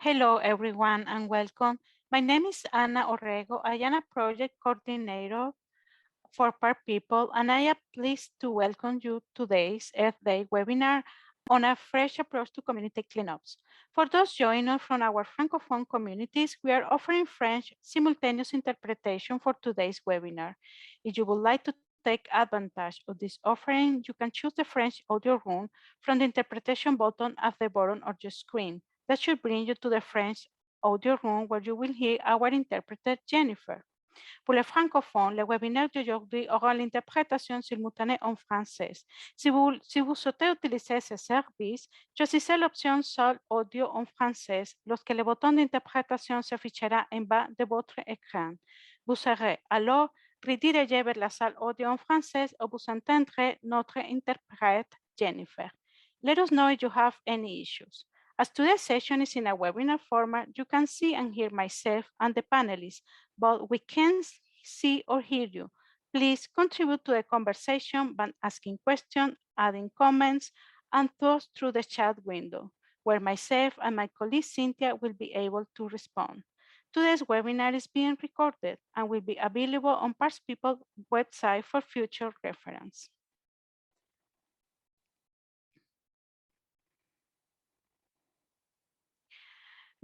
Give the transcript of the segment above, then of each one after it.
Hello, everyone, and welcome. My name is Ana Orrego. I am a project coordinator for Park People, and I am pleased to welcome you to today's Earth Day webinar on a fresh approach to community cleanups. For those joining us from our Francophone communities, we are offering French simultaneous interpretation for today's webinar. If you would like to take advantage of this offering, you can choose the French audio room from the interpretation button at the bottom of your screen. That should bring you to the French audio room where you will hear our interpreter, Jennifer. Pour les francophones, le webinaire d'aujourd'hui aura l'interprétation simultanée en français. Si vous souhaitez utiliser ce service, choisissez l'option Salle audio en français lorsque le bouton d'interprétation s'affichera en bas de votre écran. Vous serez alors redirigé vers la salle audio en français où vous entendrez notre interprète Jennifer. Let us know if you have any issues. As today's session is in a webinar format, you can see and hear myself and the panelists, but we can't see or hear you. Please contribute to the conversation by asking questions, adding comments, and thoughts through the chat window, where myself and my colleague Cynthia will be able to respond. Today's webinar is being recorded and will be available on Parks People website for future reference.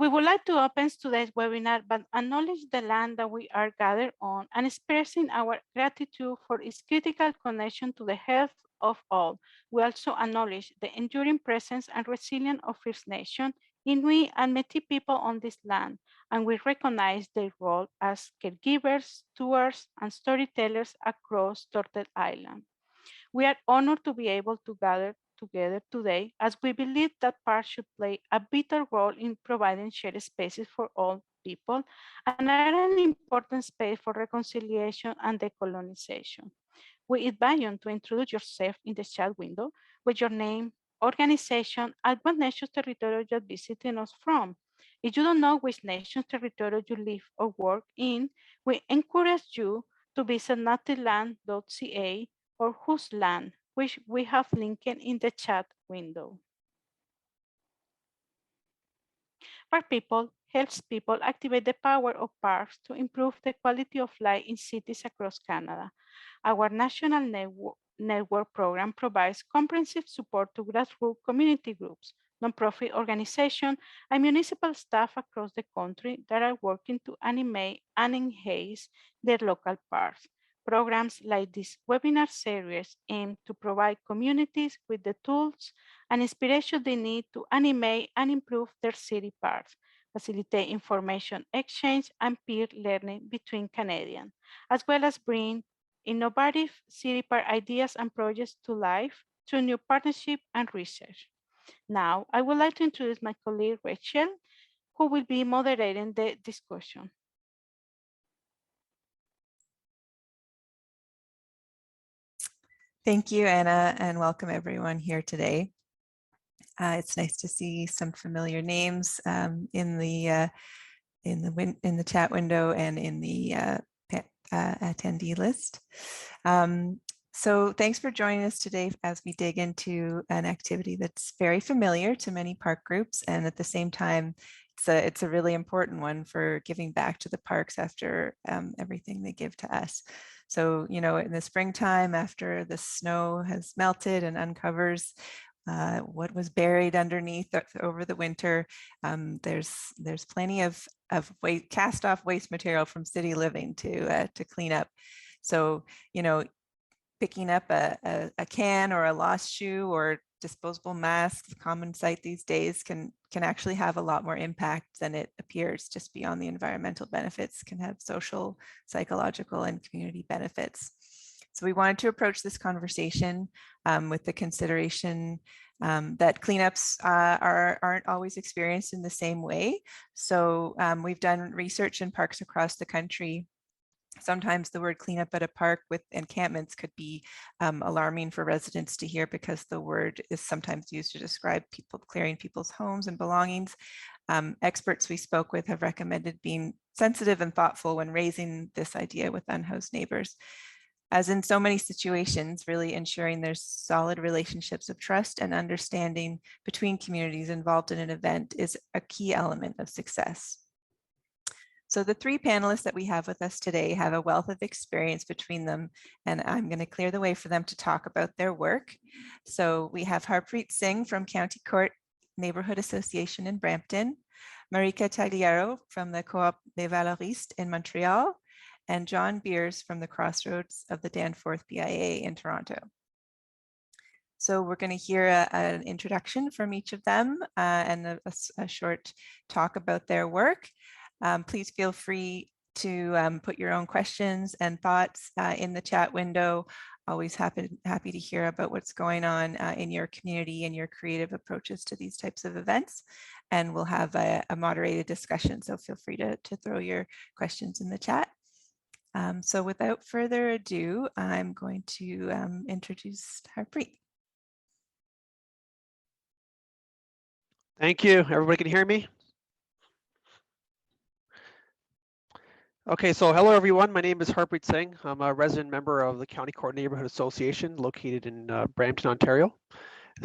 We would like to open today's webinar by acknowledging the land that we are gathered on and expressing our gratitude for its critical connection to the health of all. We also acknowledge the enduring presence and resilience of First Nation, Inuit, and Métis people on this land, and we recognize their role as caregivers, stewards, and storytellers across Turtle Island. We are honored to be able to gather together today as we believe that parks should play a vital role in providing shared spaces for all people and are an important space for reconciliation and decolonization. We invite you to introduce yourself in the chat window with your name, organization, and what nation's territory you're visiting us from. If you don't know which nation's territory you live or work in, we encourage you to visit nativeland.ca or whose land, which we have linked in the chat window. Park People helps people activate the power of parks to improve the quality of life in cities across Canada. Our national network program provides comprehensive support to grassroots community groups, nonprofit organizations, and municipal staff across the country that are working to animate and enhance their local parks. Programs like this webinar series aim to provide communities with the tools and inspiration they need to animate and improve their city parks, facilitate information exchange and peer learning between Canadians, as well as bring innovative city park ideas and projects to life through new partnership and research. Now, I would like to introduce my colleague Rachel, who will be moderating the discussion. Thank you, Anna, and welcome everyone here today. It's nice to see some familiar names in the chat window and in the attendee list. So thanks for joining us today as we dig into an activity that's very familiar to many park groups, and at the same time, it's a really important one for giving back to the parks after everything they give to us. So, you know, in the springtime, after the snow has melted and uncovers what was buried underneath over the winter, there's plenty of cast off waste material from city living to clean up. So, you know, picking up a can or a lost shoe or disposable masks, common sight these days, can actually have a lot more impact than it appears. Just beyond the environmental benefits, can have social, psychological, and community benefits. So we wanted to approach this conversation with the consideration that cleanups aren't always experienced in the same way. So we've done research in parks across the country. Sometimes the word cleanup at a park with encampments could be alarming for residents to hear, because the word is sometimes used to describe people clearing people's homes and belongings. Experts we spoke with have recommended being sensitive and thoughtful when raising this idea with unhoused neighbors. As in so many situations, really ensuring there's solid relationships of trust and understanding between communities involved in an event is a key element of success. So the three panelists that we have with us today have a wealth of experience between them, and I'm going to clear the way for them to talk about their work. So we have Harpreet Singh from County Court Neighborhood Association in Brampton, Marika Tagliero from the Co-op des Valoristes in Montreal, and John Beers from the Crossroads of the Danforth BIA in Toronto. So we're going to hear an introduction from each of them and a short talk about their work. Please feel free to put your own questions and thoughts in the chat window. Always happy to hear about what's going on in your community and your creative approaches to these types of events. And we'll have a moderated discussion, so feel free to throw your questions in the chat. So without further ado, I'm going to introduce Harpreet. Thank you. Everybody can hear me? Okay, so hello everyone. My name is Harpreet Singh. I'm a resident member of the County Court Neighborhood Association located in Brampton, Ontario.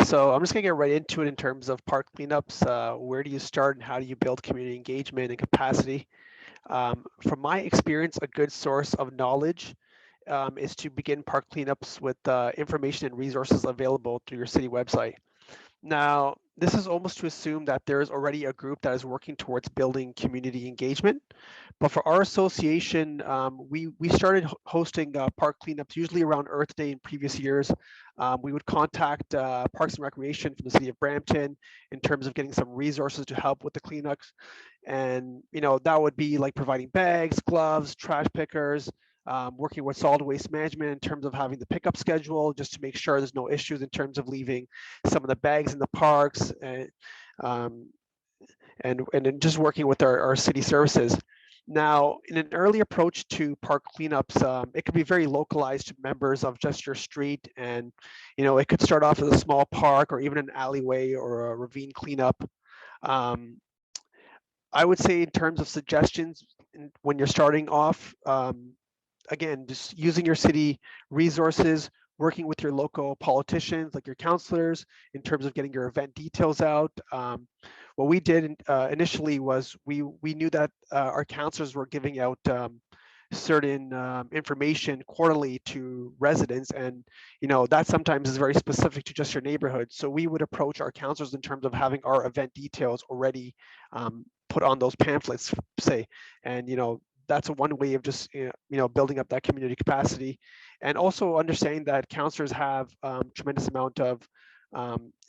So I'm just gonna get right into it in terms of park cleanups. Where do you start and how do you build community engagement and capacity? From my experience, a good source of knowledge is to begin park cleanups with information and resources available through your city website. Now, this is almost to assume that there is already a group that is working towards building community engagement. But for our association, we started hosting park cleanups usually around Earth Day in previous years. We would contact Parks and Recreation from the city of Brampton in terms of getting some resources to help with the cleanups. And that would be like providing bags, gloves, trash pickers, working with solid waste management in terms of having the pickup schedule, just to make sure there's no issues in terms of leaving some of the bags in the parks, and then just working with our city services. Now, in an early approach to park cleanups, it could be very localized to members of just your street, and it could start off as a small park or even an alleyway or a ravine cleanup. I would say in terms of suggestions when you're starting off, again, just using your city resources, working with your local politicians, like your councilors, in terms of getting your event details out. What we did initially was we knew that our councilors were giving out certain information quarterly to residents, and that sometimes is very specific to just your neighborhood. So we would approach our councilors in terms of having our event details already put on those pamphlets, say, and that's one way of just building up that community capacity, and also understanding that councilors have tremendous amount of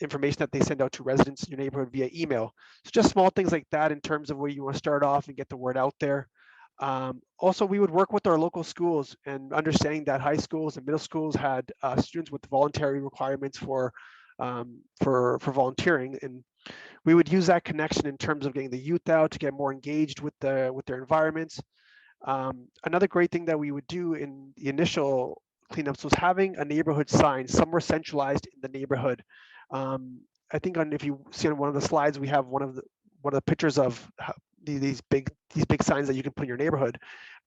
information that they send out to residents in your neighborhood via email. So just small things like that in terms of where you want to start off and get the word out there. Also, we would work with our local schools, and understanding that high schools and middle schools had students with voluntary requirements for volunteering, and we would use that connection in terms of getting the youth out to get more engaged with their environments. Another great thing that we would do in the initial cleanups was having a neighborhood sign somewhere centralized in the neighborhood. I think if you see on one of the slides, we have one of the pictures of these big signs that you can put in your neighborhood.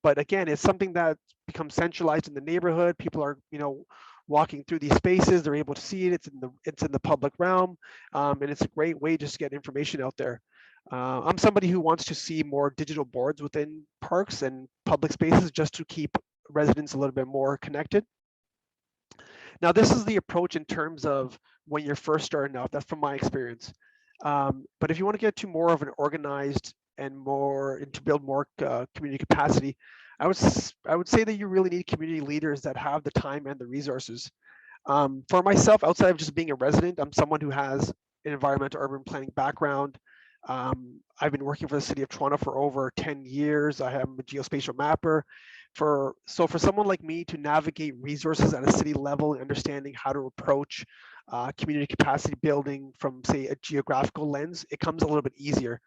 But again, it's something that becomes centralized in the neighborhood. People are walking through these spaces, they're able to see it. It's in the public realm, and it's a great way just to get information out there. I'm somebody who wants to see more digital boards within parks and public spaces just to keep residents a little bit more connected. Now, this is the approach in terms of when you're first starting out. That's from my experience. But if you want to get to more of an organized and to build more community capacity, I would say that you really need community leaders that have the time and the resources. For myself, outside of just being a resident, I'm someone who has an environmental urban planning background. I've been working for the city of Toronto for over 10 years. I am a geospatial mapper. For someone like me to navigate resources at a city level and understanding how to approach community capacity building from, say, a geographical lens, it comes a little bit easier.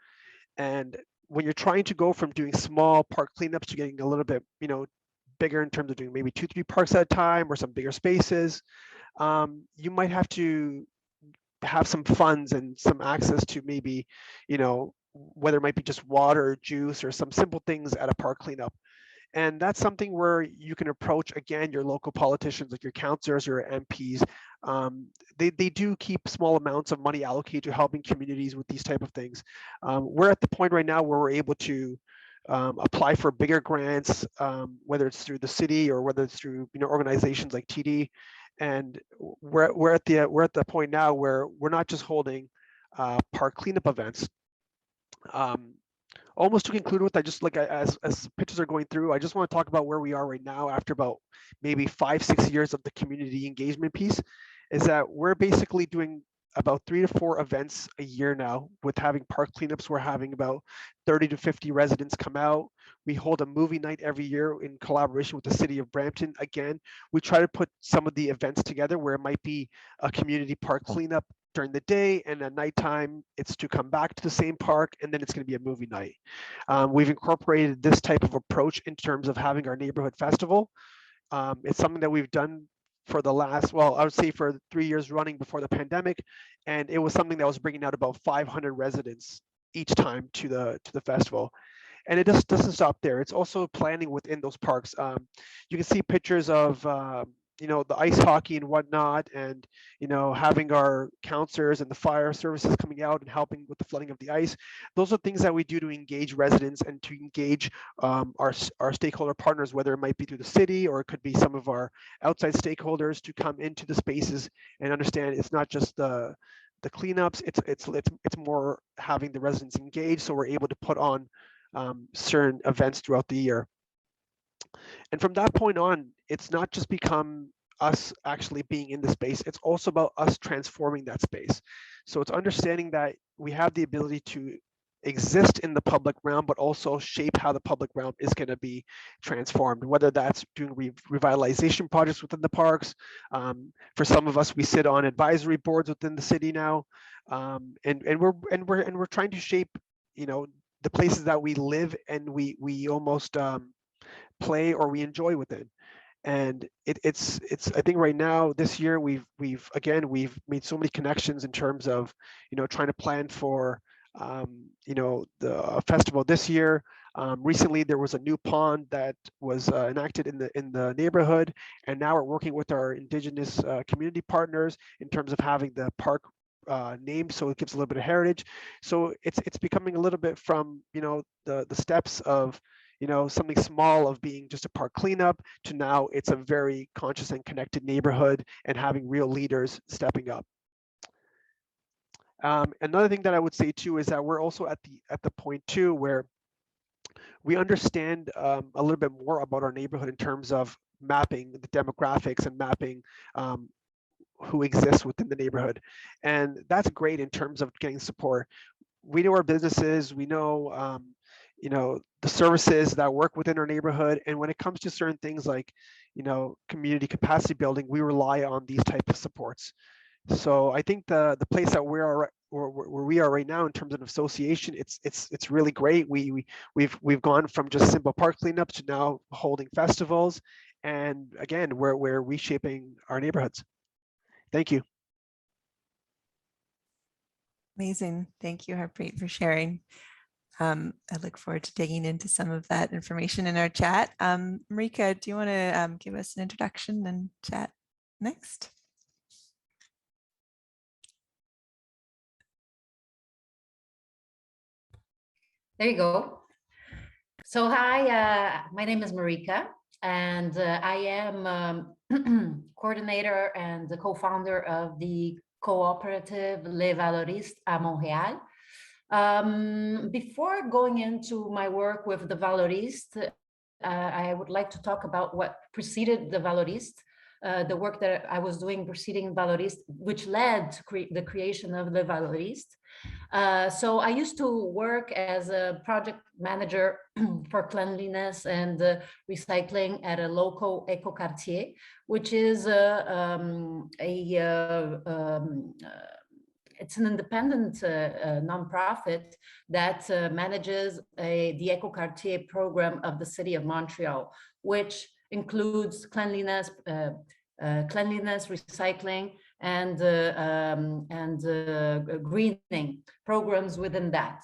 And when you're trying to go from doing small park cleanups to getting a little bit, bigger in terms of doing maybe 2-3 parks at a time or some bigger spaces, you might have to have some funds and some access to maybe, whether it might be just water or juice or some simple things at a park cleanup. And that's something where you can approach, again, your local politicians, like your councillors or MPs. They do keep small amounts of money allocated to helping communities with these type of things. We're at the point right now where we're able to apply for bigger grants, whether it's through the city or whether it's through organizations like TD. And we're at the point now where we're not just holding park cleanup events. Almost to conclude with, I just like as pictures are going through, I just want to talk about where we are right now after about maybe 5-6 years of the community engagement piece, is that we're basically doing about 3 to 4 events a year now with having park cleanups. We're having about 30 to 50 residents come out. We hold a movie night every year in collaboration with the city of Brampton. Again, we try to put some of the events together where it might be a community park cleanup during the day, and at nighttime it's to come back to the same park, and then it's going to be a movie night. We've incorporated this type of approach in terms of having our neighborhood festival. It's something that we've done for the last, well, I would say for 3 years running before the pandemic, and it was something that was bringing out about 500 residents each time to the festival. And it just doesn't stop there. It's also planning within those parks. You can see pictures of the ice hockey and whatnot, and having our counselors and the fire services coming out and helping with the flooding of the ice. Those are things that we do to engage residents and to engage our stakeholder partners, whether it might be through the city or it could be some of our outside stakeholders, to come into the spaces and understand it's not just the cleanups. It's more having the residents engaged, so we're able to put on certain events throughout the year. And from that point on, it's not just become us actually being in the space, it's also about us transforming that space. So it's understanding that we have the ability to exist in the public realm, but also shape how the public realm is going to be transformed, whether that's doing revitalization projects within the parks. For some of us, we sit on advisory boards within the city now, and we're trying to shape, the places that we live and we almost play or we enjoy within. And it's I think right now this year we've made so many connections in terms of trying to plan for the festival this year. Recently there was a new pond that was enacted in the neighborhood, and now we're working with our indigenous community partners in terms of having the park named, so it gives a little bit of heritage. So it's becoming a little bit from the steps of something small of being just a park cleanup to now it's a very conscious and connected neighborhood and having real leaders stepping up. Another thing that I would say too is that we're also at the point too where we understand a little bit more about our neighborhood in terms of mapping the demographics and mapping who exists within the neighborhood. And that's great in terms of getting support. We know our businesses, we know the services that work within our neighborhood. And when it comes to certain things like, community capacity building, we rely on these type of supports. So I think the place that where we are right now in terms of association, it's really great. We've gone from just simple park cleanups to now holding festivals, and again, we're reshaping our neighborhoods. Thank you. Amazing. Thank you, Harpreet, for sharing. I look forward to digging into some of that information in our chat. Marika, do you want to give us an introduction and chat next? There you go. So hi, my name is Marika, and I am coordinator and the co-founder of the cooperative Les Valoristes à Montréal. Before going into my work with the Valoristes, I would like to talk about what preceded the Valoristes, the work that I was doing preceding Valoristes, which led to the creation of the Valoristes. So I used to work as a project manager for cleanliness and recycling at a local eco-quartier, which is it's an independent nonprofit that manages the eco-quartier program of the city of Montreal, which includes cleanliness, recycling, and greening programs within that.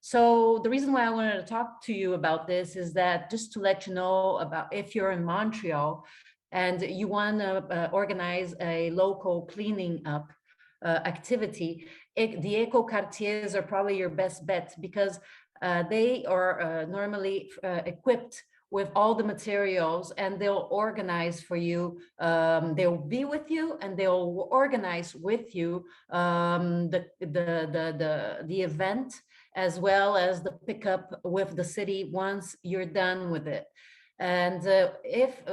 So the reason why I wanted to talk to you about this is that just to let you know about if you're in Montreal and you want to organize a local cleaning up activity, the eco quartiers are probably your best bet, because they are normally equipped with all the materials, and they'll organize for you. They'll be with you, and they'll organize with you the event, as well as the pickup with the city once you're done with it. And if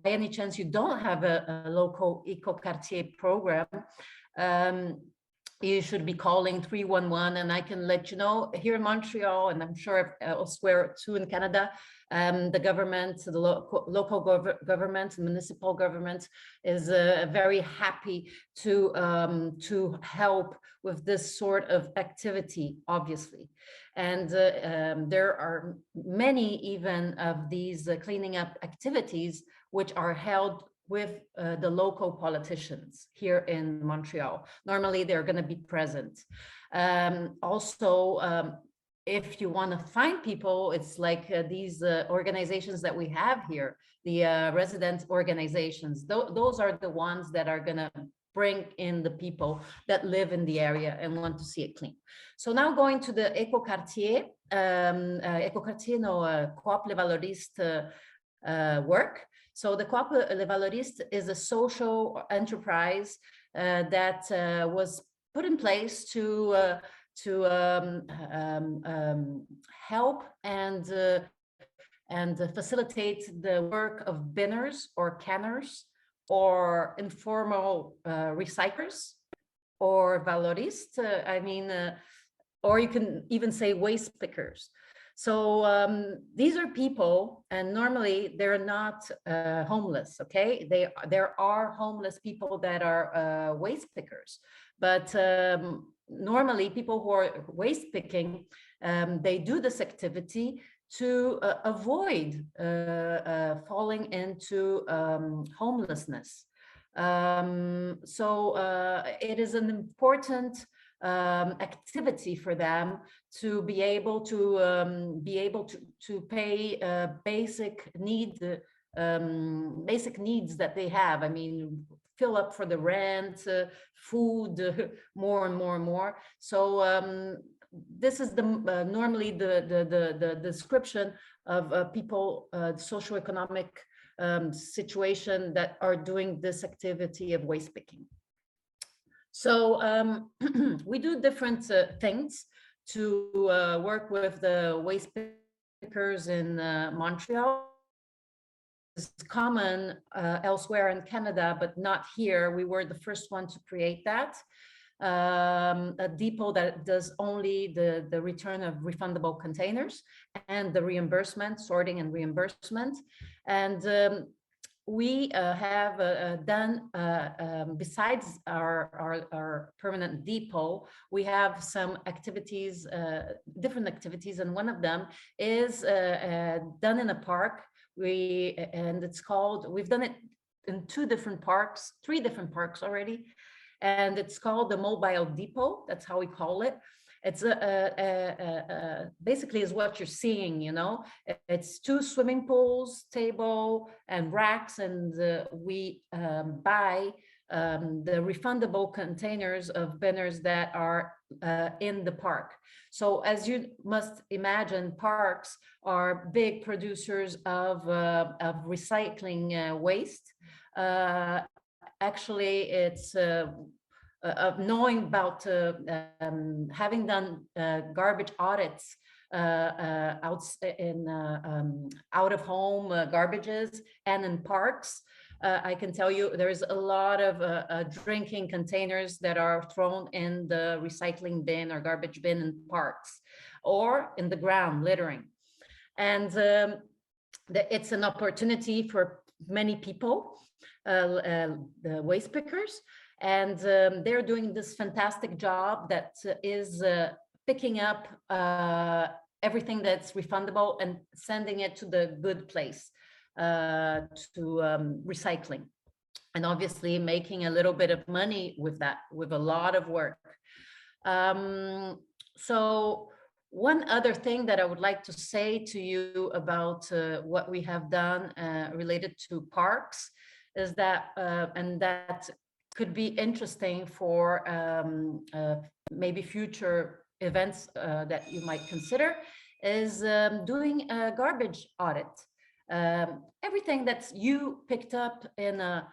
by any chance you don't have a local eco quartier program, you should be calling 311, and I can let you know here in Montreal, and I'm sure elsewhere too in Canada, the government, the local government, municipal government is very happy to help with this sort of activity, obviously. And there are many even of these cleaning up activities which are held with the local politicians here in Montreal. Normally, they're going to be present. Also, if you want to find people, it's like these organizations that we have here, the resident organizations. Those are the ones that are going to bring in the people that live in the area and want to see it clean. So now going to the Eco Quartier, Coop Les Valoristes work. So the Coop Les Valoristes is a social enterprise that was put in place to help and facilitate the work of binners or canners or informal recyclers or valoristes. Or you can even say waste pickers. So these are people, and normally they're not homeless, okay? There are homeless people that are waste pickers, but normally people who are waste picking, they do this activity to avoid falling into homelessness. So it is an important activity for them to be able to pay basic needs that they have. I mean, fill up for the rent, food, more and more and more. So this is the normally the description of people, socioeconomic situation that are doing this activity of waste picking. So we do different things to work with the waste pickers in Montreal. It's common elsewhere in Canada, but not here. We were the first one to create that. A depot that does only the return of refundable containers and the reimbursement, sorting and reimbursement. And we have done, besides our permanent depot, we have some activities, different activities, and one of them is done in a park. And it's called, we've done it in three different parks already, and it's called the Mobile Depot. That's how we call it. It's basically is what you're seeing, you know. It's 2 swimming pools, table, and racks, and we buy the refundable containers of binners that are in the park. So as you must imagine, parks are big producers of recycling waste. Actually, it's knowing about having done garbage audits out of home garbages and in parks, I can tell you there's a lot of drinking containers that are thrown in the recycling bin or garbage bin in parks or in the ground, littering. And it's an opportunity for many people, the waste pickers, and they're doing this fantastic job that is picking up everything that's refundable and sending it to the good place, to recycling, and obviously making a little bit of money with that, with a lot of work. So One other thing that I would like to say to you about what we have done related to parks is that, and that could be interesting for maybe future events that you might consider, is doing a garbage audit. Everything that you picked up in a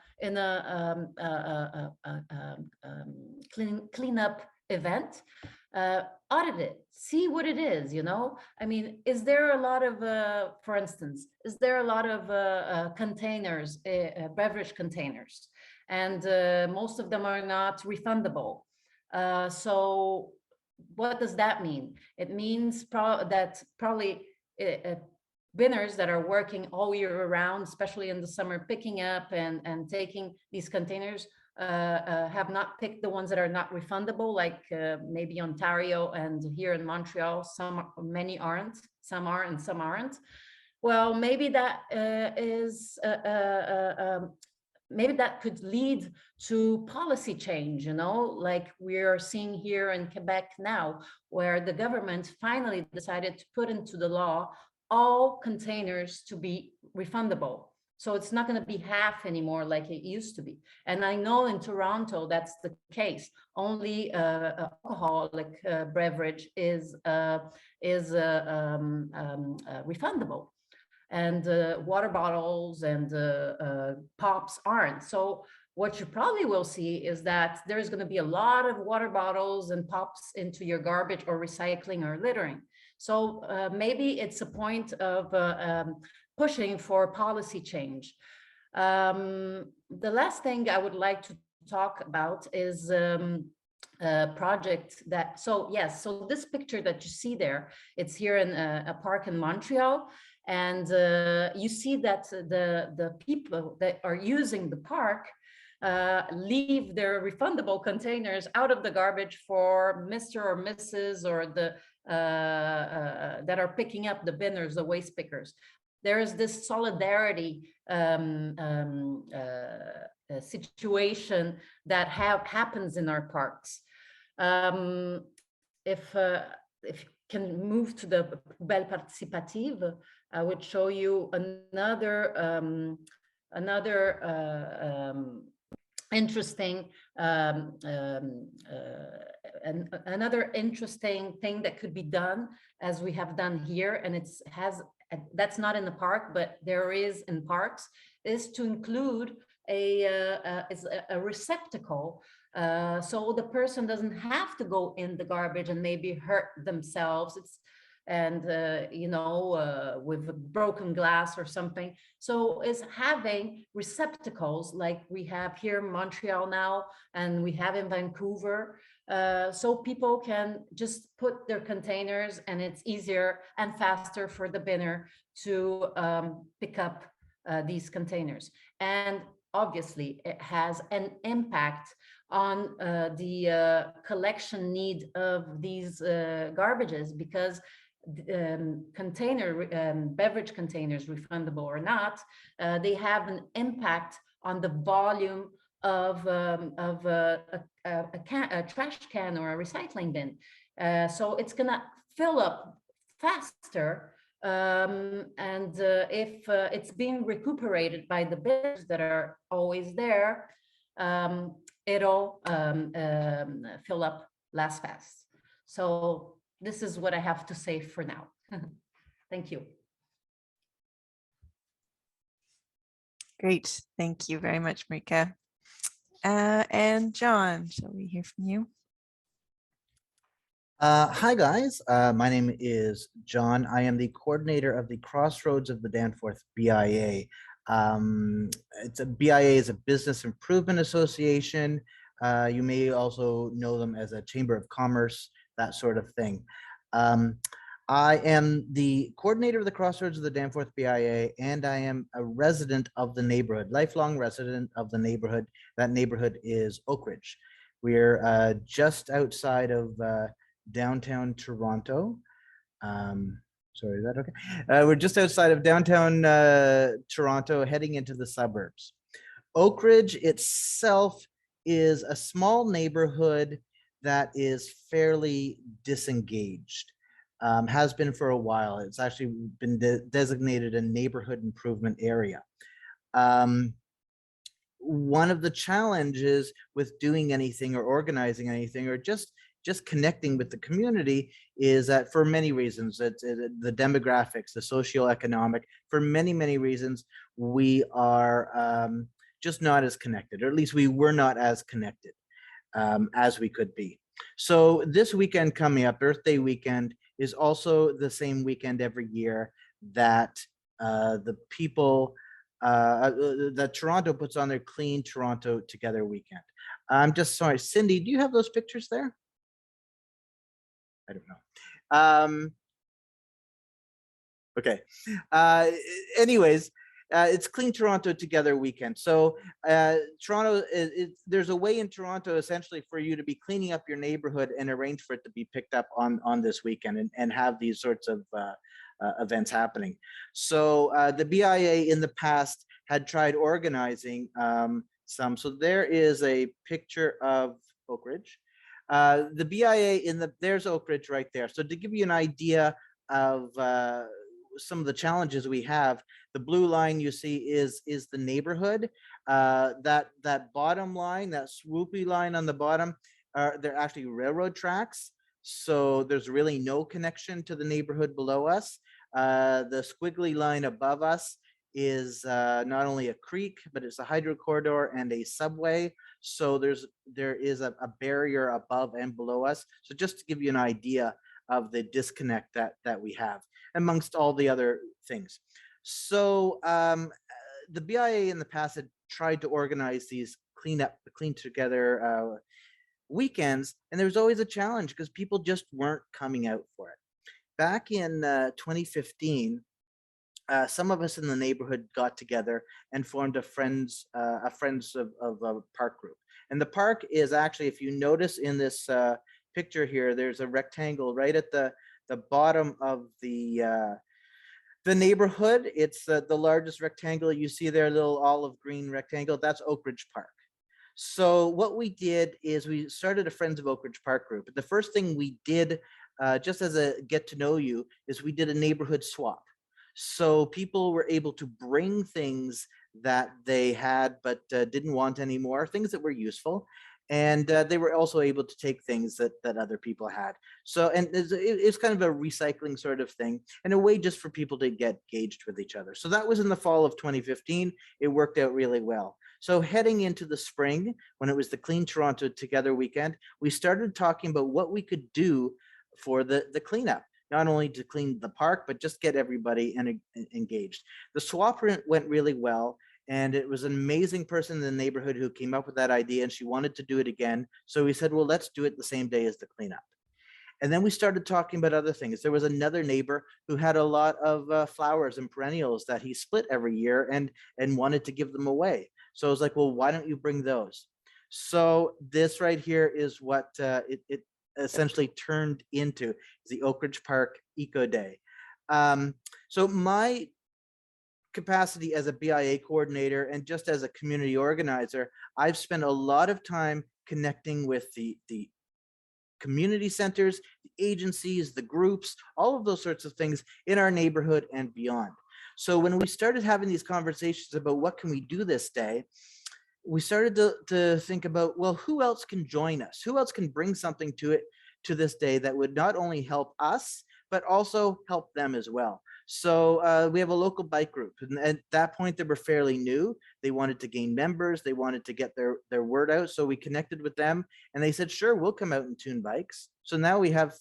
cleanup event, audit it, see what it is, you know. I mean, is there a lot of, for instance, is there a lot of containers, beverage containers, and most of them are not refundable. So what does that mean? It means that probably binners that are working all year around, especially in the summer, picking up and taking these containers, have not picked the ones that are not refundable, like maybe Ontario and here in Montreal, many aren't, some are and some aren't. Well, maybe that maybe that could lead to policy change, you know, like we are seeing here in Quebec now, where the government finally decided to put into the law all containers to be refundable. So it's not going to be half anymore like it used to be. And I know in Toronto that's the case. Only alcoholic beverage is refundable, and water bottles and pops aren't. So what you probably will see is that there's going to be a lot of water bottles and pops into your garbage or recycling or littering. So maybe it's a point of pushing for policy change. The last thing I would like to talk about is a project that, so yes, so this picture that you see there, it's here in a park in Montreal. And you see that the people that are using the park leave their refundable containers out of the garbage for Mr. or Mrs. or the that are picking up the binners, the waste pickers. There is this solidarity situation that happens in our parks. If you can move to the poubelle participative, I would show you another interesting another interesting thing that could be done, as we have done here, and that's not in the park, but there is in parks, is to include a receptacle, so the person doesn't have to go in the garbage and maybe hurt themselves. You know, with broken glass or something. So is having receptacles like we have here in Montreal now, and we have in Vancouver, so people can just put their containers, and it's easier and faster for the binner to pick up these containers. And obviously it has an impact on the collection need of these garbages, because beverage containers, refundable or not, they have an impact on the volume of a trash can or a recycling bin. So it's gonna fill up faster, and if it's being recuperated by the bins that are always there, it'll fill up less fast. So this is what I have to say for now. Thank you. Great. Thank you very much, Marika. And John, shall we hear from you? Hi, guys. My name is John. I am the coordinator of the Crossroads of the Danforth BIA. BIA is a business improvement association. You may also know them as a chamber of commerce, that sort of thing. I am the coordinator of the Crossroads of the Danforth BIA, and I am a resident of the neighborhood, lifelong resident of the neighborhood. That neighborhood is Oak Ridge. We're just outside of downtown Toronto. Sorry, is that okay? We're just outside of downtown Toronto, heading into the suburbs. Oak Ridge itself is a small neighborhood that is fairly disengaged. has been for a while. It's actually been designated a neighborhood improvement area. One of the challenges with doing anything or organizing anything or just connecting with the community is that for many reasons, the demographics, the socioeconomic, for many reasons, we are just not as connected, or at least we were not as connected as we could be. So this weekend coming up, Earth Day weekend, is also the same weekend every year that the people that Toronto puts on their Clean Toronto Together weekend. I'm just sorry, Cindy, do you have those pictures there? I don't know. Okay. Anyways, it's Clean Toronto Together weekend. So Toronto, there's a way in Toronto essentially for you to be cleaning up your neighborhood and arrange for it to be picked up on this weekend and have these sorts of events happening. So the BIA in the past had tried organizing some. So there is a picture of Oak Ridge. The BIA there's Oak Ridge right there. So to give you an idea of some of the challenges we have, the blue line you see is the neighborhood. That bottom line, that swoopy line on the bottom, they're actually railroad tracks. So there's really no connection to the neighborhood below us. The squiggly line above us is not only a creek, but it's a hydro corridor and a subway. So there is a barrier above and below us. So just to give you an idea of the disconnect that we have amongst all the other things. So the BIA in the past had tried to organize these clean together weekends, and there was always a challenge because people just weren't coming out for it. Back in 2015, some of us in the neighborhood got together and formed a friends of a park group. And the park is actually, if you notice in this picture here, there's a rectangle right at the bottom of the neighborhood. It's the largest rectangle you see there, a little olive green rectangle. That's Oak Ridge Park. So what we did is we started a Friends of Oak Ridge Park group. The first thing we did, just as a get to know you, is we did a neighborhood swap. So people were able to bring things that they had but didn't want anymore, things that were useful. And they were also able to take things that other people had. So, and it's kind of a recycling sort of thing, and a way just for people to get engaged with each other. So that was in the fall of 2015. It worked out really well. So heading into the spring, when it was the Clean Toronto Together weekend, we started talking about what we could do for the cleanup, not only to clean the park, but just get everybody engaged. The swap went really well. And it was an amazing person in the neighborhood who came up with that idea, and she wanted to do it again. So we said, well, let's do it the same day as the cleanup. And then we started talking about other things. There was another neighbor who had a lot of flowers and perennials that he split every year and wanted to give them away. So I was like, well, why don't you bring those? So this right here is what it essentially turned into, the Oak Ridge Park Eco Day. So my capacity as a BIA coordinator and just as a community organizer, I've spent a lot of time connecting with the community centers, the agencies, the groups, all of those sorts of things in our neighborhood and beyond. So when we started having these conversations about what can we do this day, we started to think about, well, who else can join us? Who else can bring something to this day that would not only help us, but also help them as well? So we have a local bike group, and at that point they were fairly new. They wanted to gain members, they wanted to get their word out. So we connected with them, and they said, sure, we'll come out and tune bikes. So now we have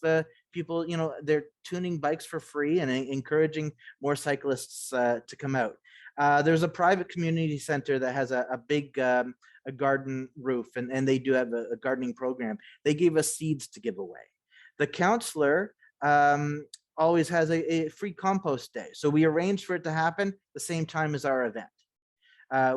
people, they're tuning bikes for free and encouraging more cyclists to come out. There's a private community center that has a big a garden roof, and they do have a gardening program. They gave us seeds to give away. The counselor always has a free compost day. So we arranged for it to happen the same time as our event.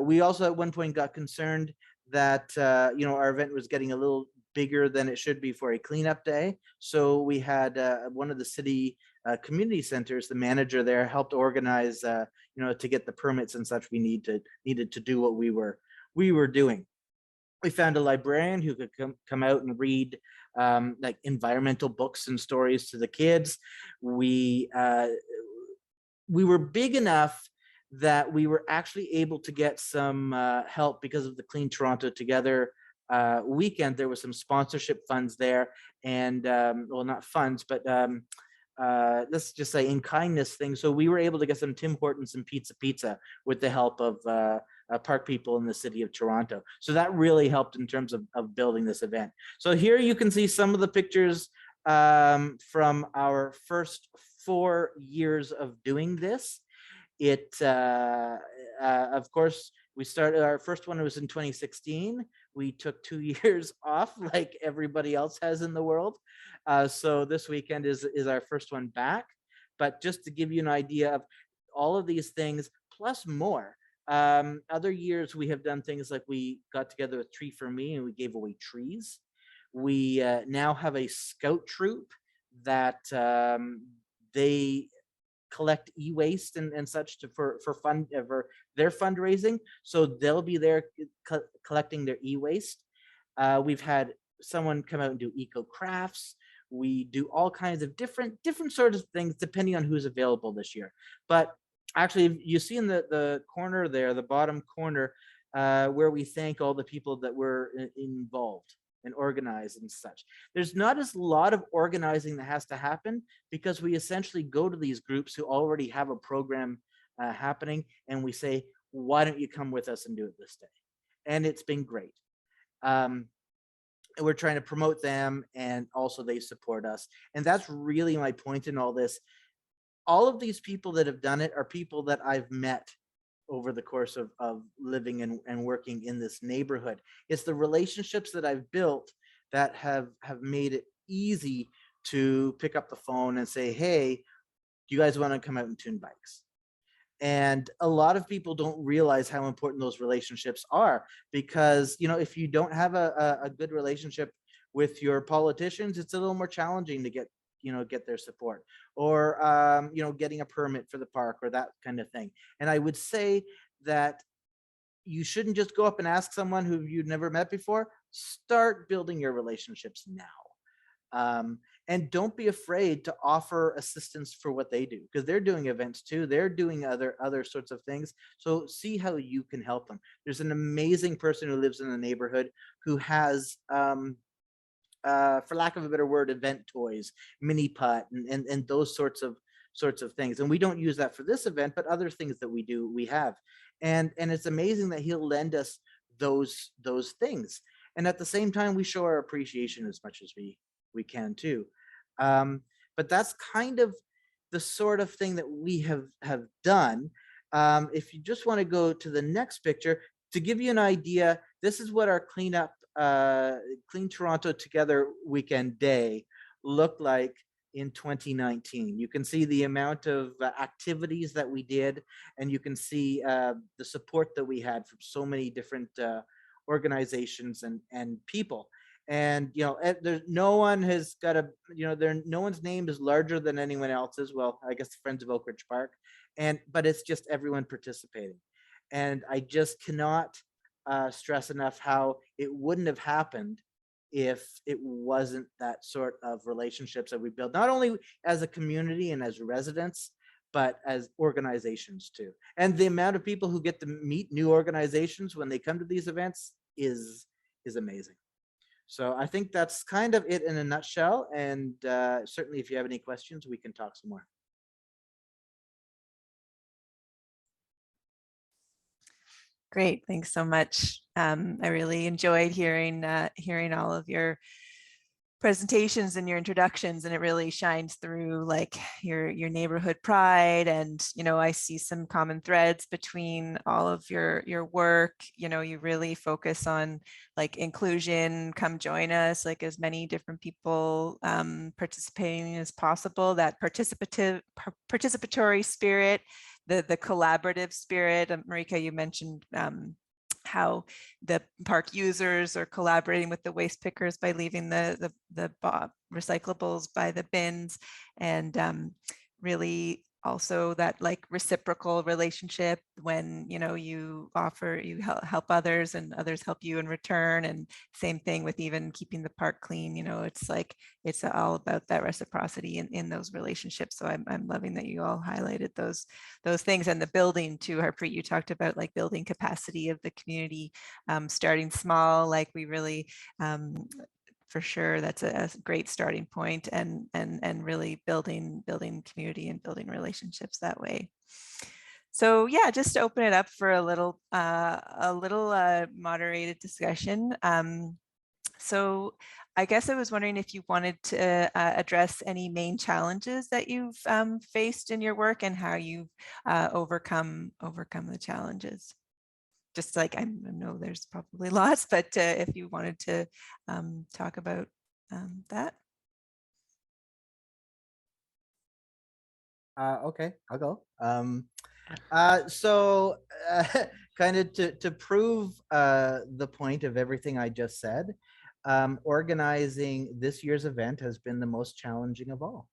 We also at one point got concerned that our event was getting a little bigger than it should be for a cleanup day. So we had one of the city community centers, the manager there helped organize, to get the permits and such we needed to do what we were doing. We found a librarian who could come out and read like environmental books and stories to the kids. We were big enough that we were actually able to get some help because of the Clean Toronto Together weekend. There was some sponsorship funds there, and well, not funds, but let's just say in kindness things. So we were able to get some Tim Hortons and pizza with the help of park people in the city of Toronto. So that really helped in terms of building this event. So here you can see some of the pictures from our first 4 years of doing this. It, of course, we started, our first one was in 2016. We took 2 years off like everybody else has in the world. So this weekend is our first one back. But just to give you an idea of all of these things, plus more. Other years we have done things like we got together with Tree for Me and we gave away trees. We now have a scout troop that they collect e-waste and such for their fundraising. So they'll be there collecting their e-waste. We've had someone come out and do eco crafts. We do all kinds of different sort of things depending on who's available this year. But actually, you see in the corner there, the bottom corner, where we thank all the people that were involved and organized and such. There's not as lot of organizing that has to happen because we essentially go to these groups who already have a program happening and we say, why don't you come with us and do it this day? And it's been great. We're trying to promote them and also they support us. And that's really my point in all this. All of these people that have done it are people that I've met over the course of living and working in this neighborhood. It's the relationships that I've built that have made it easy to pick up the phone and say, hey, do you guys want to come out and tune bikes? And a lot of people don't realize how important those relationships are because, you know, if you don't have a good relationship with your politicians, it's a little more challenging to get their support or, getting a permit for the park or that kind of thing. And I would say that you shouldn't just go up and ask someone who you've never met before. Start building your relationships now. And don't be afraid to offer assistance for what they do because they're doing events too. They're doing other sorts of things. So see how you can help them. There's an amazing person who lives in the neighborhood who has, for lack of a better word, event toys, mini putt, and those sorts of things. And we don't use that for this event, but other things that we have. And it's amazing that he'll lend us those things. And at the same time, we show our appreciation as much as we can too. But that's kind of the sort of thing that we have done. If you just want to go to the next picture, to give you an idea, this is what our cleanup Clean Toronto Together weekend day looked like in 2019. You can see the amount of activities that we did, and you can see the support that we had from so many different organizations and people. And there's no one has got a no one's name is larger than anyone else's. Well, I guess the Friends of Oak Ridge Park, but it's just everyone participating. And I just cannot stress enough how it wouldn't have happened if it wasn't that sort of relationships that we build, not only as a community and as residents, but as organizations too. And the amount of people who get to meet new organizations when they come to these events is amazing. So I think that's kind of it in a nutshell. And certainly if you have any questions, we can talk some more. Great, thanks so much. I really enjoyed hearing all of your presentations and your introductions, and it really shines through like your neighborhood pride. And I see some common threads between all of your work. You really focus on like inclusion, come join us, like as many different people participating as possible, that participatory spirit, the collaborative spirit. Marika, you mentioned how the park users are collaborating with the waste pickers by leaving the recyclables by the bins, and really also that like reciprocal relationship when, you know, you help others and others help you in return. And same thing with even keeping the park clean, you know, it's like, it's all about that reciprocity in those relationships. So I'm loving that you all highlighted those things. And the building too, Harpreet, you talked about like building capacity of the community, starting small, like we really, for sure, that's a great starting point, and really building community and building relationships that way. So yeah, just to open it up for a little moderated discussion. So I guess I was wondering if you wanted to address any main challenges that you've faced in your work and how you've overcome the challenges. Just like, I know there's probably lots, but if you wanted to talk about that. Okay, I'll go. So kind of to prove the point of everything I just said, organizing this year's event has been the most challenging of all.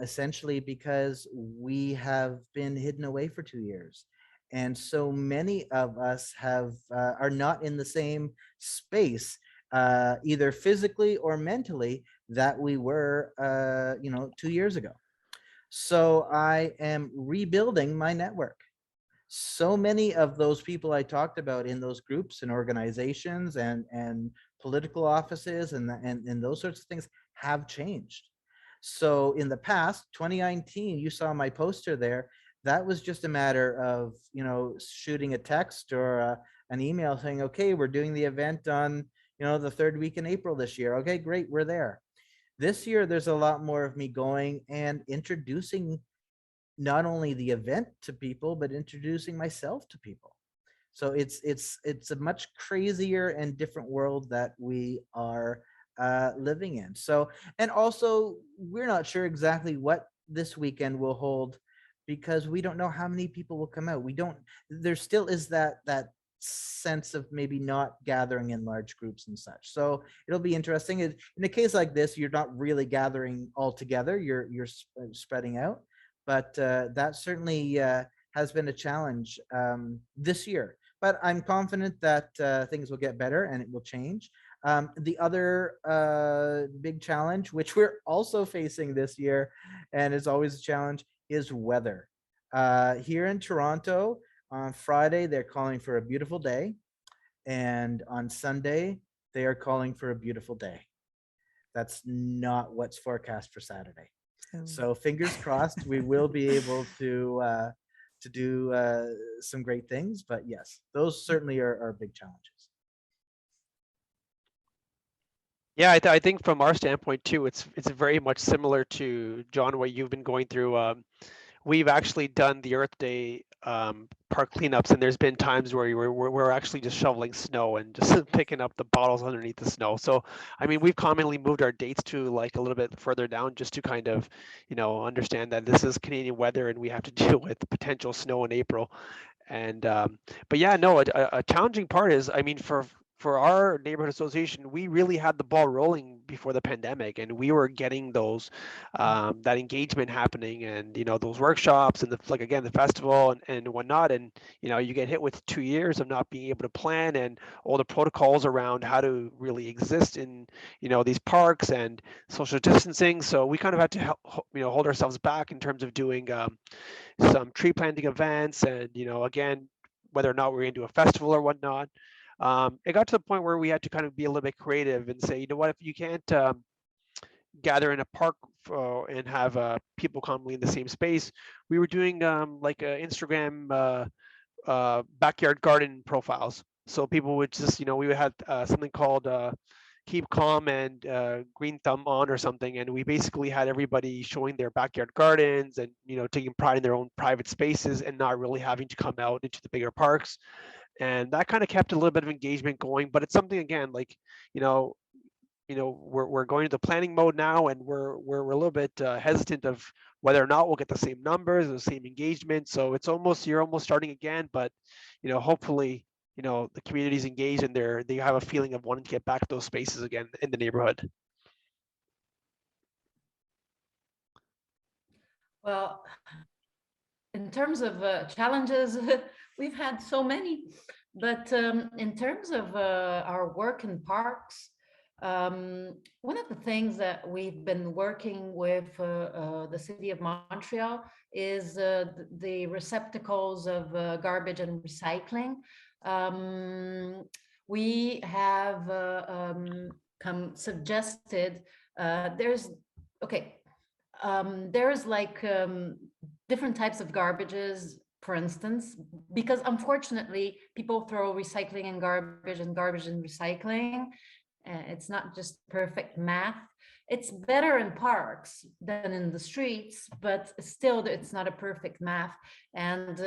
Essentially because we have been hidden away for 2 years. And so many of us are not in the same space, either physically or mentally, that we were, 2 years ago. So I am rebuilding my network. So many of those people I talked about in those groups and organizations and political offices and those sorts of things have changed. So in the past, 2019, you saw my poster there. That was just a matter of, shooting a text or an email saying, okay, we're doing the event on, the third week in April this year. Okay, great, we're there. This year, there's a lot more of me going and introducing not only the event to people, but introducing myself to people. So it's a much crazier and different world that we are living in. So, and also we're not sure exactly what this weekend will hold because we don't know how many people will come out. There still is that sense of maybe not gathering in large groups and such. So it'll be interesting. In a case like this, you're not really gathering all together, you're spreading out, but that certainly has been a challenge this year. But I'm confident that things will get better and it will change. The other big challenge, which we're also facing this year, and is always a challenge, is weather. Here in Toronto, on Friday, they're calling for a beautiful day. And on Sunday, they are calling for a beautiful day. That's not what's forecast for Saturday. So fingers crossed, we will be able to do some great things. But yes, those certainly are big challenges. Yeah, I think from our standpoint too, it's very much similar to John, what you've been going through. We've actually done the Earth Day park cleanups, and there's been times where we're actually just shoveling snow and just picking up the bottles underneath the snow. So, I mean, we've commonly moved our dates to like a little bit further down just to kind of, understand that this is Canadian weather and we have to deal with potential snow in April. And but yeah, no, a challenging part is, I mean, for our neighborhood association, we really had the ball rolling before the pandemic, and we were getting those that engagement happening, and those workshops and the festival and whatnot. And you get hit with 2 years of not being able to plan and all the protocols around how to really exist in these parks and social distancing. So we kind of had to hold ourselves back in terms of doing some tree planting events, and again, whether or not we're going to do a festival or whatnot. It got to the point where we had to kind of be a little bit creative and say, if you can't gather in a park and have people commonly in the same space, we were doing like Instagram backyard garden profiles. So people would just, we would have something called Keep Calm and Green Thumb On or something, and we basically had everybody showing their backyard gardens and taking pride in their own private spaces and not really having to come out into the bigger parks. And that kind of kept a little bit of engagement going. But it's something, again, like we're going to the planning mode now, and we're a little bit hesitant of whether or not we'll get the same numbers, the same engagement. So you're almost starting again, but hopefully the community's engaged and they have a feeling of wanting to get back to those spaces again in the neighborhood. Well, in terms of challenges, we've had so many, but in terms of our work in parks, one of the things that we've been working with the city of Montreal is the receptacles of garbage and recycling. We have suggested okay, there's like different types of garbages, for instance, because unfortunately people throw recycling and garbage and recycling. It's not just perfect math. It's better in parks than in the streets, but still it's not a perfect math. And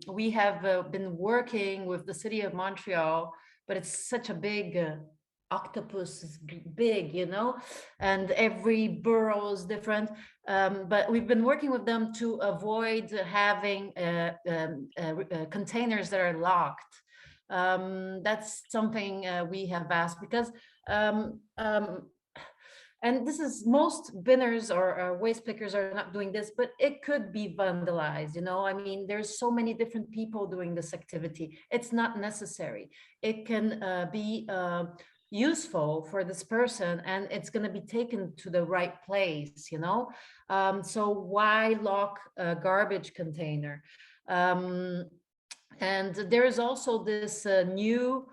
we have been working with the city of Montreal, but it's such a big octopus is big, you know, and every borough is different. But we've been working with them to avoid having containers that are locked. That's something we have asked because and this is most binners or waste pickers are not doing this, but it could be vandalized, you know. I mean, there's so many different people doing this activity. It's not necessary. It can be useful for this person, and it's going to be taken to the right place, you know. So why lock a garbage container? And there is also this new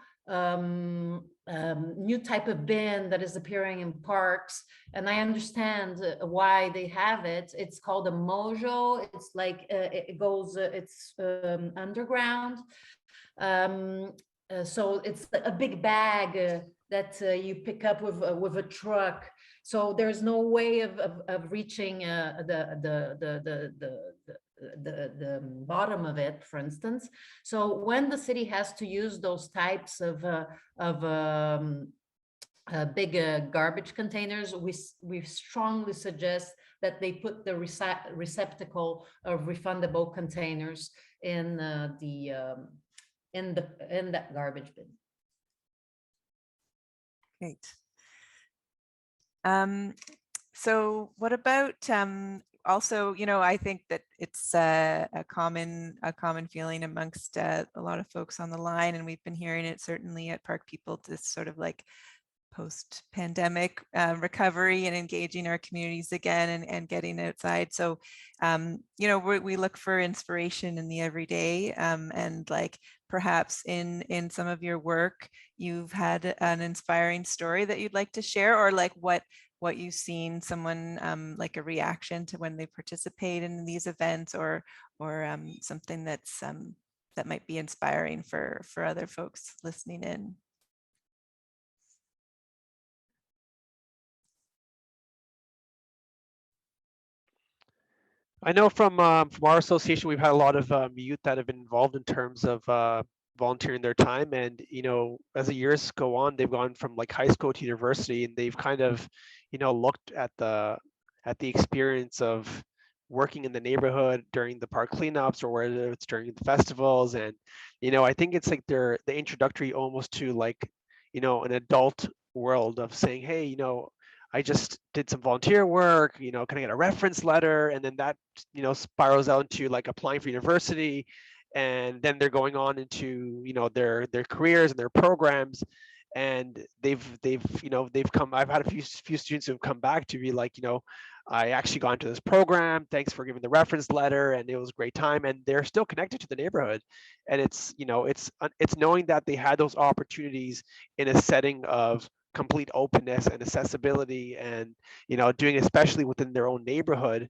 type of bin that is appearing in parks, and I understand why they have it. It's called a mojo. It's like it goes, it's underground. So it's a big bag that you pick up with a truck. So there's no way of reaching the bottom of it, for instance. So when the city has to use those types of big garbage containers, we strongly suggest that they put the receptacle of refundable containers in in that garbage bin. Great. So what about also, you know, I think that it's a common feeling amongst a lot of folks on the line, and we've been hearing it certainly at Park People, this sort of like post-pandemic recovery and engaging our communities again and getting outside. So, you know, we look for inspiration in the everyday, and like perhaps in some of your work, you've had an inspiring story that you'd like to share, or like what you've seen someone like a reaction to when they participate in these events, or something that's that might be inspiring for other folks listening in. I know from our association, we've had a lot of youth that have been involved in terms of volunteering their time, and you know, as the years go on, they've gone from like high school to university, and they've kind of, you know, looked at the experience of working in the neighborhood during the park cleanups, or whether it's during the festivals, and you know, I think it's like they're the introductory almost to like, you know, an adult world of saying, hey, you know, I just did some volunteer work, you know, can I get a reference letter? And then that, you know, spirals out into like applying for university. And then they're going on into, you know, their careers and their programs. And they've come, I've had a few students who've come back to be like, you know, I actually got into this program. Thanks for giving the reference letter. And it was a great time. And they're still connected to the neighborhood. And it's, you know, it's knowing that they had those opportunities in a setting of complete openness and accessibility, and you know, doing especially within their own neighborhood,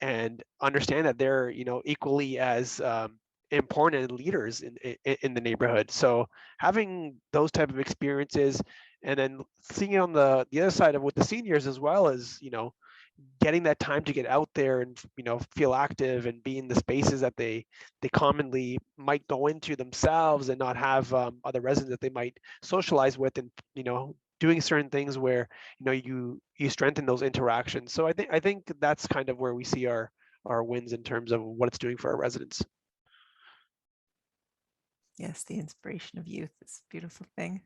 and understand that they're, you know, equally as important leaders in the neighborhood. So having those type of experiences, and then seeing it on the other side of with the seniors as well, as you know, getting that time to get out there and, you know, feel active and be in the spaces that they commonly might go into themselves, and not have other residents that they might socialize with, and you know, doing certain things where, you know, you strengthen those interactions. So I think that's kind of where we see our wins in terms of what it's doing for our residents. Yes, the inspiration of youth is a beautiful thing.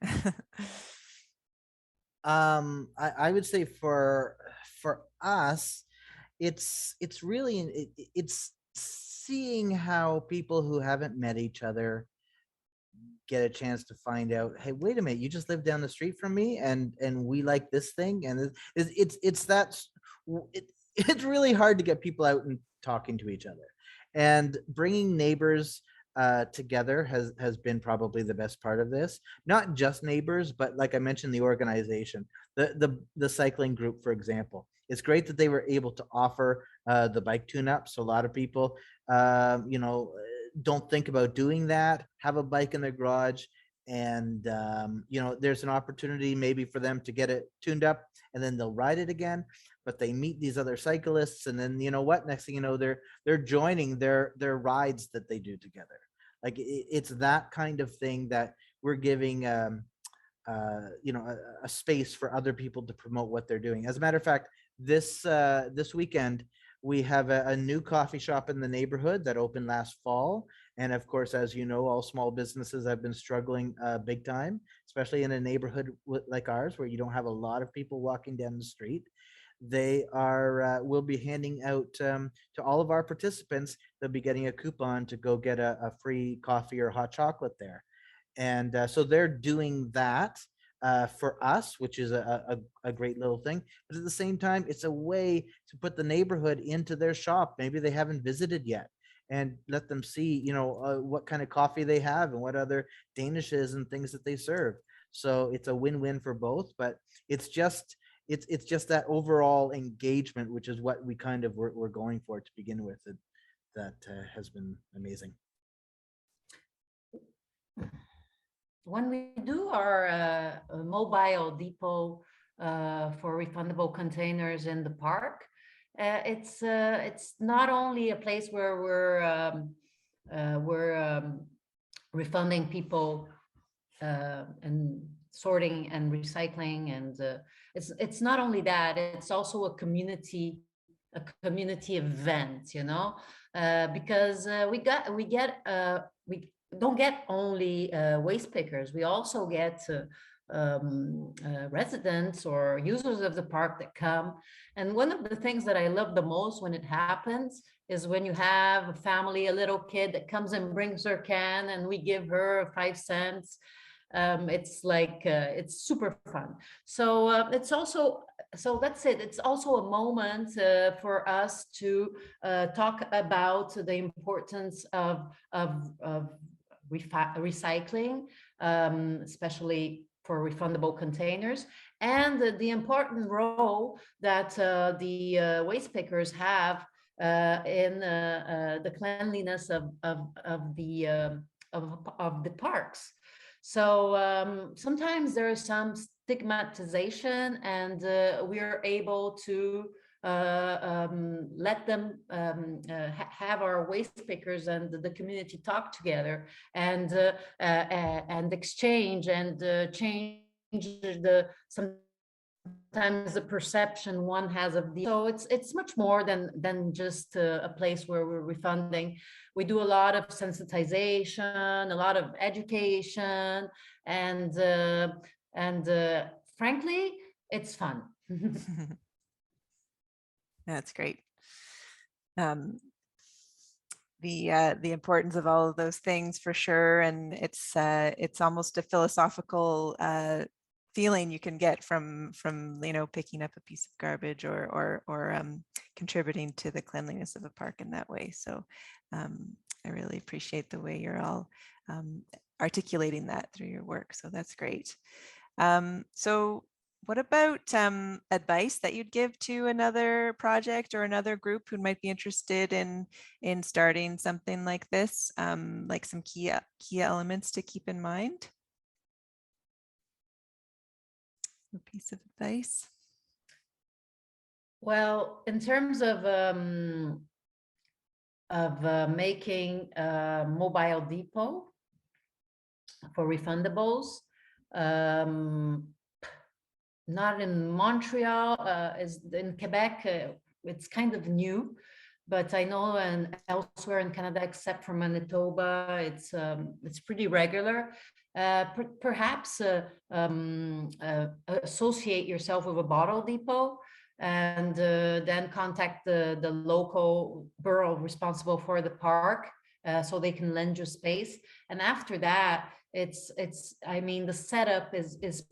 I would say for us, it's really it's seeing how people who haven't met each other get a chance to find out, hey, wait a minute, you just live down the street from me, and we like this thing, and it's really hard to get people out and talking to each other, and bringing neighbors together has been probably the best part of this. Not just neighbors, but like I mentioned, the organization, the cycling group, for example. It's great that they were able to offer the bike tune-ups. A lot of people, you know, don't think about doing that, have a bike in their garage, and you know, there's an opportunity maybe for them to get it tuned up, and then they'll ride it again. But they meet these other cyclists, and then you know what? Next thing you know, they're joining their rides that they do together. Like it's that kind of thing that we're giving you know, a space for other people to promote what they're doing. As a matter of fact, this weekend we have a new coffee shop in the neighborhood that opened last fall. And of course, as you know, all small businesses have been struggling big time, especially in a neighborhood like ours, where you don't have a lot of people walking down the street. They are will be handing out to all of our participants. They'll be getting a coupon to go get a free coffee or hot chocolate there. And so they're doing that for us, which is a great little thing. But at the same time, it's a way to put the neighborhood into their shop. Maybe they haven't visited yet, and let them see, you know, what kind of coffee they have and what other danishes and things that they serve. So it's a win-win for both. But it's just that overall engagement, which is what we kind of were going for to begin with. That has been amazing. When we do our mobile depot for refundable containers in the park, it's not only a place where we're refunding people and sorting and recycling, and it's not only that, it's also a community event, you know, because we don't get only waste pickers. We also get residents or users of the park that come. And one of the things that I love the most when it happens is when you have a family, a little kid that comes and brings her can, and we give her 5 cents. It's like it's super fun. So it's also, so that's it. It's also a moment for us to talk about the importance of recycling, especially for refundable containers, and the important role that the waste pickers have in the cleanliness of the parks. So sometimes there is some stigmatization, and we are able to let them have our waste pickers and the community talk together, and exchange and change the sometimes the perception one has of the. So it's much more than just a place where we're refunding. We do a lot of sensitization, a lot of education, and frankly, it's fun. That's great. The importance of all of those things for sure, and it's almost a philosophical feeling you can get from you know, picking up a piece of garbage or contributing to the cleanliness of a park in that way. So I really appreciate the way you're all articulating that through your work. So that's great. So what about advice that you'd give to another project or another group who might be interested in starting something like this? Like some key elements to keep in mind? A piece of advice? Well, in terms of making a mobile depot for refundables, not in Montreal, is in Quebec. It's kind of new, but I know and elsewhere in Canada, except for Manitoba, it's pretty regular. Perhaps associate yourself with a bottle depot. and then contact the local borough responsible for the park, so they can lend you space. And after that, I mean, the setup is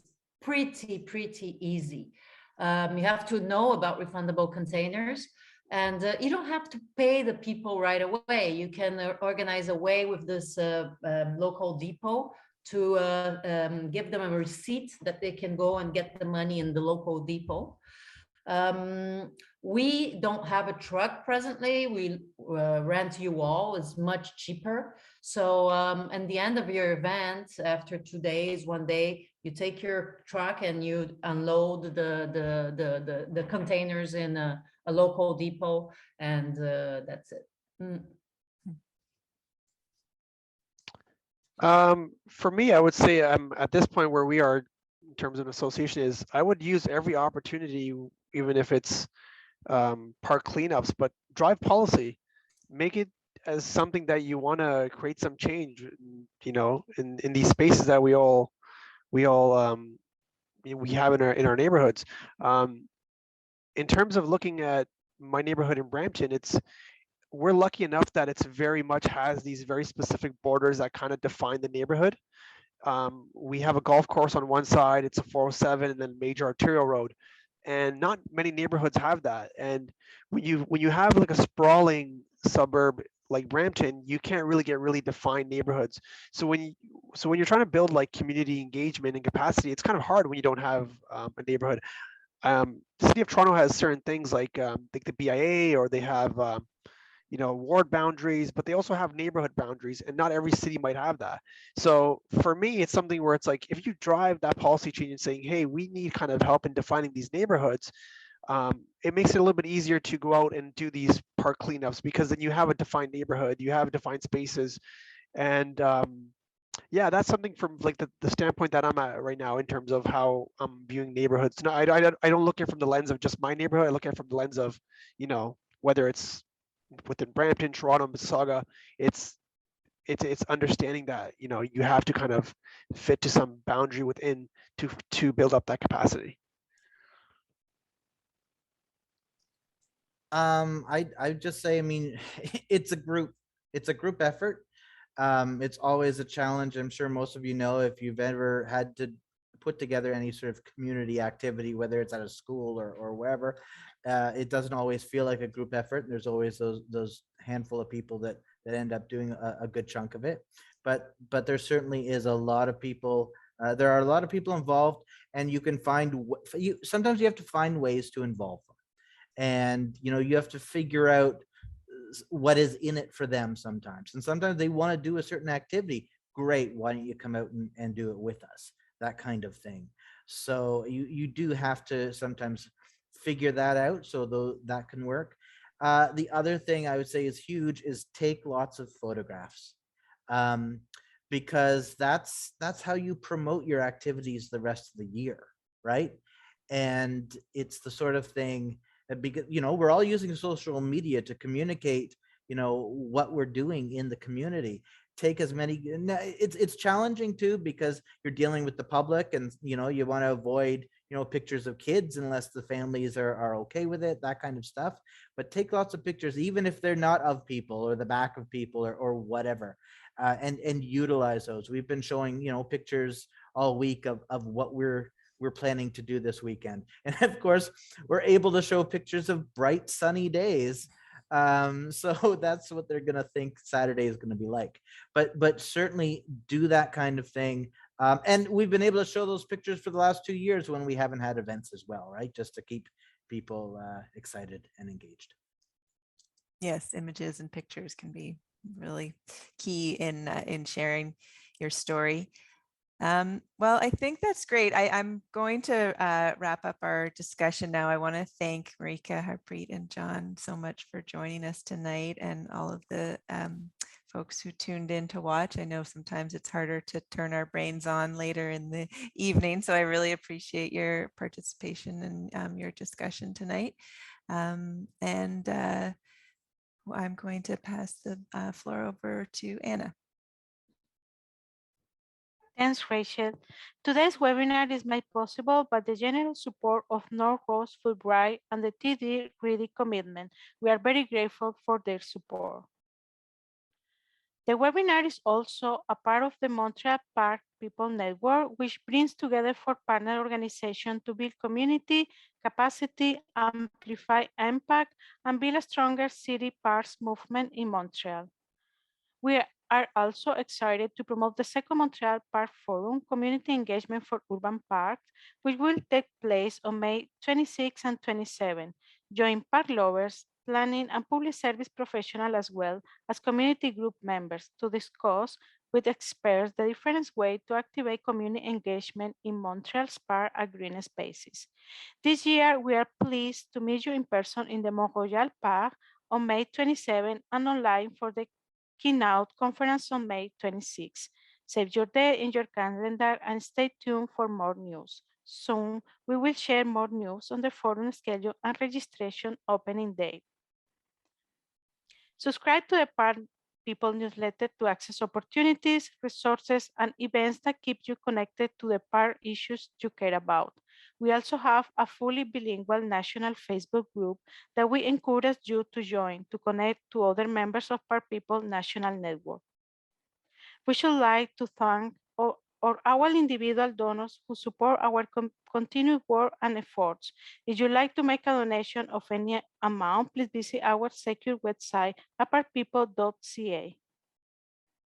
pretty easy. You have to know about refundable containers, and you don't have to pay the people right away. You can organize a way with this local depot to give them a receipt that they can go and get the money in the local depot. We don't have a truck presently. We rent you all, is much cheaper. So at the end of your event, after 2 days, 1 day, you take your truck and you unload the containers in a local depot, and that's it. For me, I would say at this point where we are in terms of association is I would use every opportunity, even if it's park cleanups, but drive policy, make it as something that you want to create some change, you know, in these spaces that we all we have in our neighborhoods. In terms of looking at my neighborhood in Brampton, we're lucky enough that it's very much has these very specific borders that kind of define the neighborhood. We have a golf course on one side, it's a 407, and then major arterial road, and not many neighborhoods have that. And when you have like a sprawling suburb like Brampton, you can't really get really defined neighborhoods. So when you're trying to build like community engagement and capacity, it's kind of hard when you don't have a neighborhood. The city of Toronto has certain things like the BIA, or they have you know, ward boundaries, but they also have neighborhood boundaries, and not every city might have that. So for me, it's something where it's like, if you drive that policy change and saying, hey, we need kind of help in defining these neighborhoods, it makes it a little bit easier to go out and do these park cleanups, because then you have a defined neighborhood, you have defined spaces. And yeah, that's something from like the standpoint that I'm at right now in terms of how I'm viewing neighborhoods. No, I don't look at it from the lens of just my neighborhood. I look at it from the lens of, you know, whether it's within Brampton, Toronto, Mississauga, it's understanding that, you know, you have to kind of fit to some boundary within to build up that capacity. I just say, I mean, it's a group effort. It's always a challenge. I'm sure most of you know, if you've ever had to put together any sort of community activity, whether it's at a school or wherever, it doesn't always feel like a group effort. There's always those handful of people that end up doing a good chunk of it. But there certainly is a lot of people. There are a lot of people involved, and you can find sometimes you have to find ways to involve them, and you know, you have to figure out what is in it for them sometimes. And sometimes they want to do a certain activity. Great, why don't you come out and do it with us? That kind of thing. So you do have to sometimes figure that out, so that can work. The other thing I would say is huge is take lots of photographs, because that's how you promote your activities the rest of the year, right? And it's the sort of thing that, because you know, we're all using social media to communicate, you know, what we're doing in the community. Take as many, it's challenging too, because you're dealing with the public, and you know, you want to avoid, you know, pictures of kids unless the families are okay with it, that kind of stuff. But take lots of pictures, even if they're not of people or the back of people or whatever, and utilize those. We've been showing, you know, pictures all week of what we're planning to do this weekend. And of course, we're able to show pictures of bright sunny days. So that's what they're going to think Saturday is going to be like. But certainly do that kind of thing. And we've been able to show those pictures for the last 2 years when we haven't had events as well, right? Just to keep people excited and engaged. Yes, images and pictures can be really key in sharing your story. Well, I think that's great. I'm going to wrap up our discussion now. I want to thank Marika, Harpreet, and John so much for joining us tonight, and all of the folks who tuned in to watch. I know sometimes it's harder to turn our brains on later in the evening, so I really appreciate your participation and your discussion tonight. I'm going to pass the floor over to Anna. Thanks, Rachel. Today's webinar is made possible by the generous support of North Rose Fulbright and the TD Ready Commitment. We are very grateful for their support. The webinar is also a part of the Montreal Park People Network, which brings together 4 partner organizations to build community, capacity, amplify impact, and build a stronger city parks movement in Montreal. We are also excited to promote the second Montreal Park Forum, Community Engagement for Urban Parks, which will take place on May 26 and 27. Join park lovers, planning and public service professionals as well as community group members to discuss with experts the different ways to activate community engagement in Montreal's park and green spaces. This year, we are pleased to meet you in person in the Mont Royal Park on May 27 and online for the keynote conference on May 26. Save your date in your calendar and stay tuned for more news. Soon, we will share more news on the forum schedule and registration opening date. Subscribe to the Park People newsletter to access opportunities, resources, and events that keep you connected to the park issues you care about. We also have a fully bilingual national Facebook group that we encourage you to join to connect to other members of Park People National Network. We should like to thank our individual donors who support our continued work and efforts. If you'd like to make a donation of any amount, please visit our secure website, parkpeople.ca.